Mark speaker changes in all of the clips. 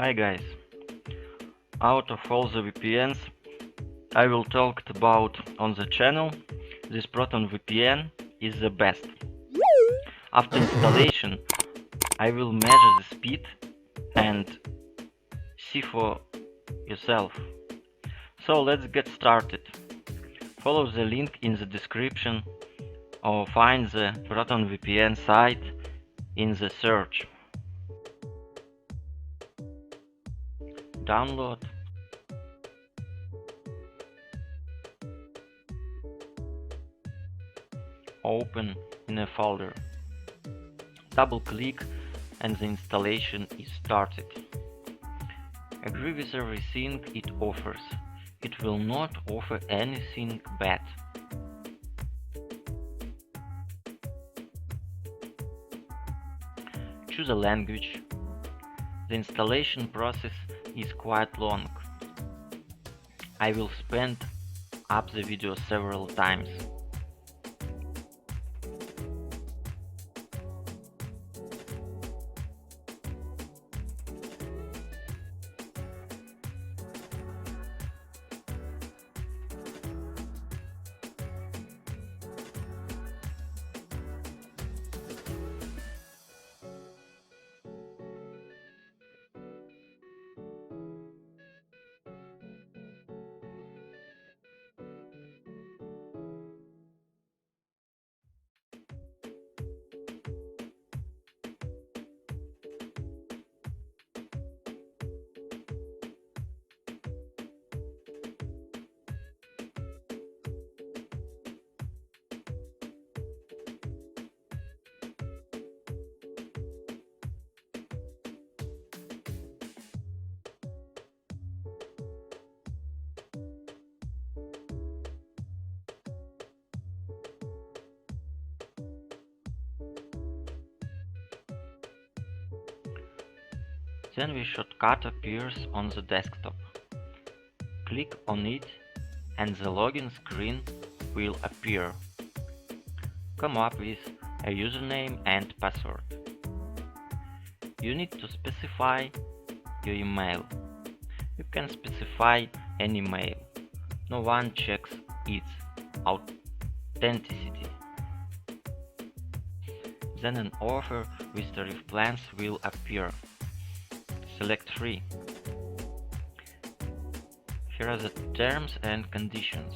Speaker 1: Hi guys, out of all the VPNs I will talk about on the channel, this Proton VPN is the best. After installation I will measure the speed and see for yourself. So let's get started. Follow the link in the description or find the Proton VPN site in the search. Download. Open in a folder. Double click and the installation is started. Agree with everything it offers. It will not offer anything bad. Choose a language. The installation process is quite long. I will spend up the video several times. Then the shortcut appears on the desktop. Click on it and the login screen will appear. Come up with a username and password. You need to specify your email. You can specify any mail. No one checks its authenticity. Then an offer with tariff plans will appear. Select 3. Here are the terms and conditions.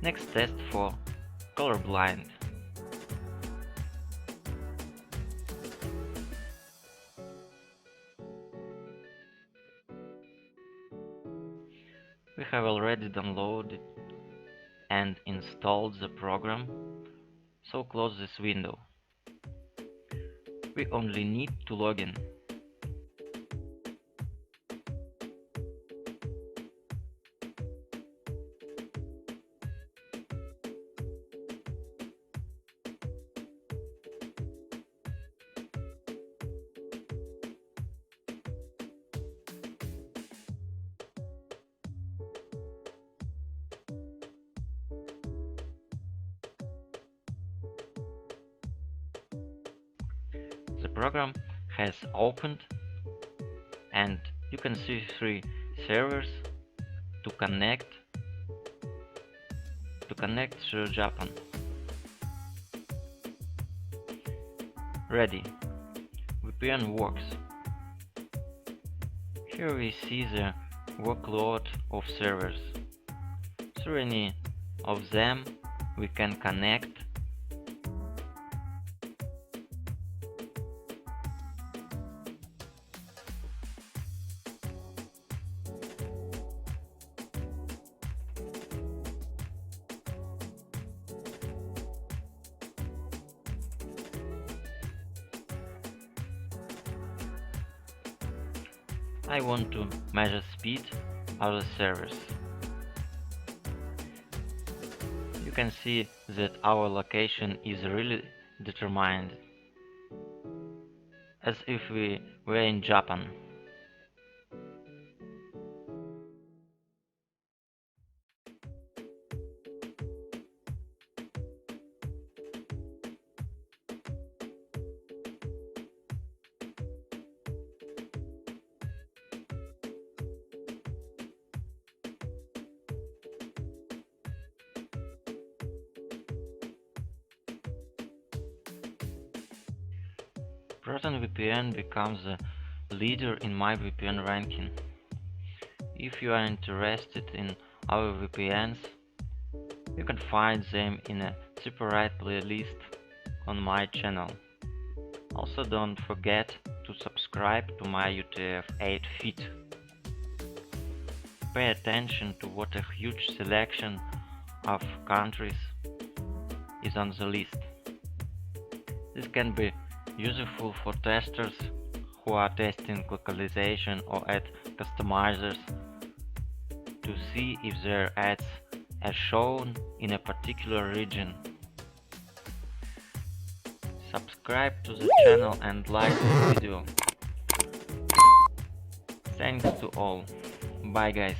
Speaker 1: Next, test for colorblind. We have already downloaded and installed the program, so close this window. We only need to log in. The program has opened and you can see 3 servers to connect to Japan. Ready. VPN works. Here we see the workload of servers. Through any of them we can connect. I want to measure speed of the servers. You can see that our location is really determined, as if we were in Japan. Proton VPN becomes a leader in my VPN ranking. If you are interested in our VPNs, you can find them in a separate playlist on my channel. Also, don't forget to subscribe to my UTF-8 feed. Pay attention to what a huge selection of countries is on the list. This can be useful for testers who are testing localization or ad customizers to see if their ads are shown in a particular region. Subscribe to the channel and like this video. Thanks to all. Bye guys.